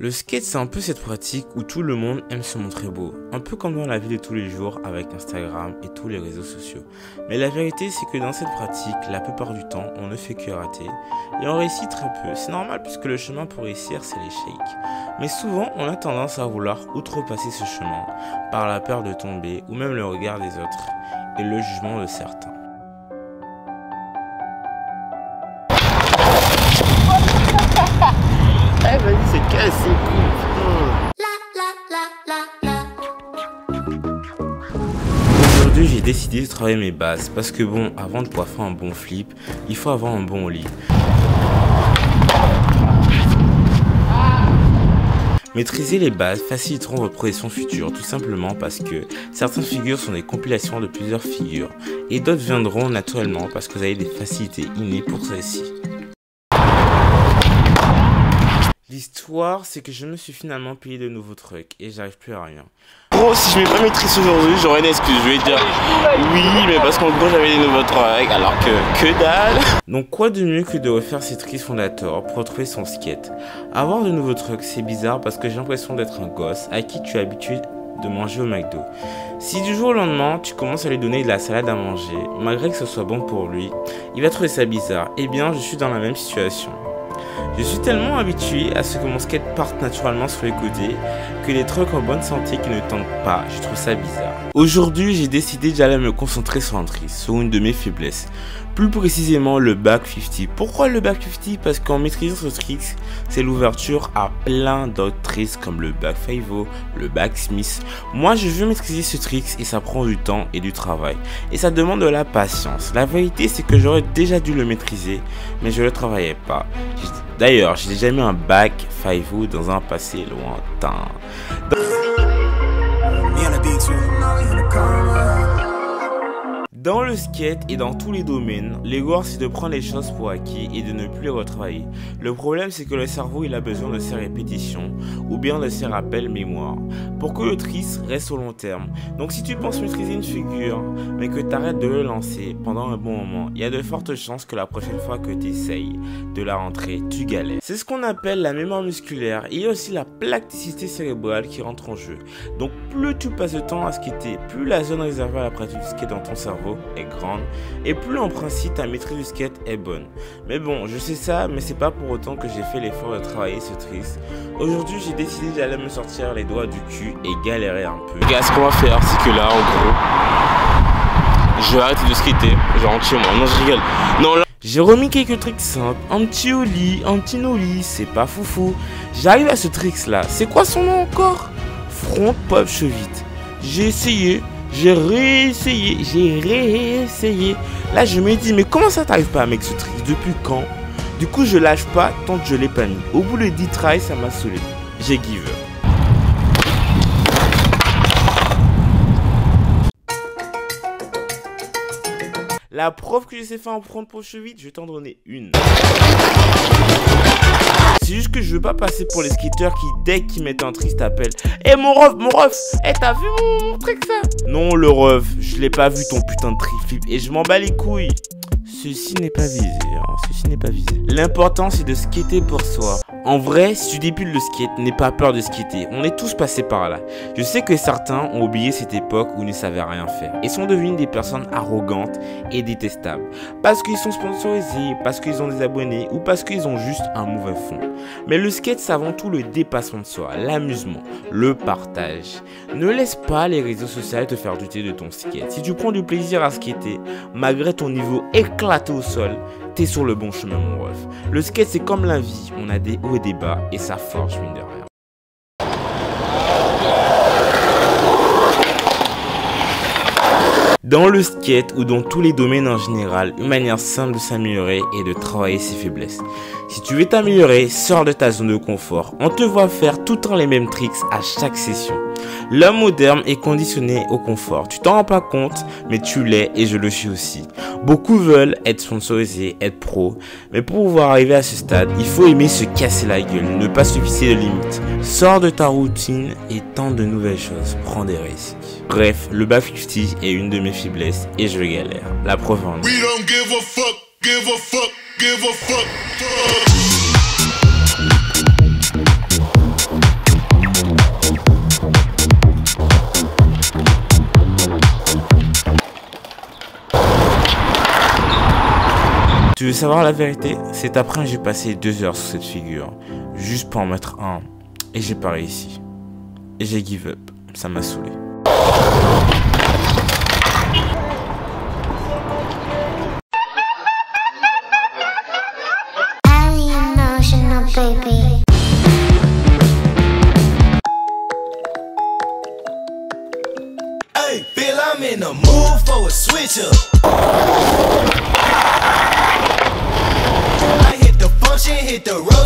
Le skate, c'est un peu cette pratique où tout le monde aime se montrer beau, un peu comme dans la vie de tous les jours avec Instagram et tous les réseaux sociaux. Mais la vérité, c'est que dans cette pratique, la plupart du temps, on ne fait que rater et on réussit très peu. C'est normal puisque le chemin pour réussir, c'est l'échec. Mais souvent, on a tendance à vouloir outrepasser ce chemin par la peur de tomber ou même le regard des autres et le jugement de certains. Eh vas-y, c'est cassé, Aujourd'hui, j'ai décidé de travailler mes bases parce que bon, avant de pouvoir faire un bon flip, il faut avoir un bon ollie. Maîtriser les bases faciliteront votre progression future, tout simplement parce que certaines figures sont des compilations de plusieurs figures et d'autres viendront naturellement parce que vous avez des facilités innées pour celles-ci. L'histoire, c'est que je me suis finalement payé de nouveaux trucs et j'arrive plus à rien. Gros, si je m'ai pas maîtrisé aujourd'hui, j'aurais une excuse. Je vais dire oui, mais parce qu'en gros j'avais des nouveaux trucs, alors que dalle. Donc quoi de mieux que de refaire ces tricks fondateurs pour retrouver son skate. Avoir de nouveaux trucs, c'est bizarre parce que j'ai l'impression d'être un gosse à qui tu es habitué de manger au McDo. Si du jour au lendemain, tu commences à lui donner de la salade à manger, malgré que ce soit bon pour lui, il va trouver ça bizarre. Eh bien, je suis dans la même situation. Je suis tellement habitué à ce que mon skate parte naturellement sur les côtés que les trucs en bonne santé qui ne tentent pas, je trouve ça bizarre. Aujourd'hui, j'ai décidé d'aller me concentrer sur un trick, sur une de mes faiblesses. Plus précisément le back 50. Pourquoi le back 50? Parce qu'en maîtrisant ce trick, c'est l'ouverture à plein d'autres tricks comme le back 50, le back Smith. Moi, je veux maîtriser ce trick et ça prend du temps et du travail. Et ça demande de la patience. La vérité, c'est que j'aurais déjà dû le maîtriser, mais je ne le travaillais pas. D'ailleurs, j'ai déjà mis un back 50 dans un passé lointain. Dans le skate et dans tous les domaines, l'erreur c'est de prendre les choses pour acquis et de ne plus les retravailler. Le problème c'est que le cerveau il a besoin de ses répétitions ou bien de ses rappels mémoire pour que le trick reste au long terme. Donc si tu penses maîtriser une figure mais que tu arrêtes de le lancer pendant un bon moment, il y a de fortes chances que la prochaine fois que tu essayes de la rentrer, tu galères. C'est ce qu'on appelle la mémoire musculaire et il y a aussi la plasticité cérébrale qui rentre en jeu. Donc plus tu passes de temps à skater, plus la zone réservée à la pratique du skate dans ton cerveau est grande et plus en principe ta maîtrise du skate est bonne. Mais bon, je sais ça, mais c'est pas pour autant que j'ai fait l'effort de travailler ce trick. Aujourd'hui, j'ai décidé d'aller me sortir les doigts du cul et galérer un peu. Regarde, ce qu'on va faire, c'est que là, en gros, je vais arrêter de skater, je rentre chez moi. Non, je rigole. Non, là. J'ai remis quelques tricks simples, un petit ollie, un petit nollie, c'est pas foufou. J'arrive à ce trick là, c'est quoi son nom encore? Front pop chevite. J'ai essayé. J'ai réessayé. Là, je me dis, mais comment ça t'arrive pas avec ce trick? Depuis quand? Du coup, je lâche pas tant que je l'ai pas mis. Au bout de 10 tries, ça m'a saoulé. J'ai give up. La preuve que je sais faire en front pour chevite, je vais t'en donner une. C'est juste que je veux pas passer pour les skateurs qui, dès qu'ils mettent un trick, t'appellent. Eh mon ref, eh t'as vu mon trick ça? Non le ref, je l'ai pas vu ton putain de trick flip et je m'en bats les couilles. Ceci n'est pas visé, ceci n'est pas visé. L'important c'est de skater pour soi. En vrai, si tu débutes le skate, n'aie pas peur de skater. On est tous passés par là. Je sais que certains ont oublié cette époque où ils ne savaient rien faire et sont devenus des personnes arrogantes et détestables. Parce qu'ils sont sponsorisés, parce qu'ils ont des abonnés ou parce qu'ils ont juste un mauvais fond. Mais le skate, c'est avant tout le dépassement de soi, l'amusement, le partage. Ne laisse pas les réseaux sociaux te faire douter de ton skate. Si tu prends du plaisir à skater, malgré ton niveau éclaté au sol, t'es sur le bon chemin mon ref. Le skate c'est comme la vie, on a des hauts et des bas et ça forge mine de rien. Dans le skate ou dans tous les domaines en général, une manière simple de s'améliorer est de travailler ses faiblesses. Si tu veux t'améliorer, sors de ta zone de confort. On te voit faire tout le temps les mêmes tricks à chaque session. L'homme moderne est conditionné au confort. Tu t'en rends pas compte, mais tu l'es et je le suis aussi. Beaucoup veulent être sponsorisés, être pro, mais pour pouvoir arriver à ce stade, il faut aimer se casser la gueule, ne pas se fixer de limites. Sors de ta routine et tente de nouvelles choses, prends des risques. Bref, le back 50 est une de mes faiblesses et je galère. La preuve en est. veux savoir la vérité? Cet après j'ai passé 2 heures sur cette figure, juste pour en mettre un, et j'ai pas réussi. Et j'ai give up, ça m'a saoulé. Baby. Hey, feel I'm in the mood for a switch up. I hit the function, hit the road.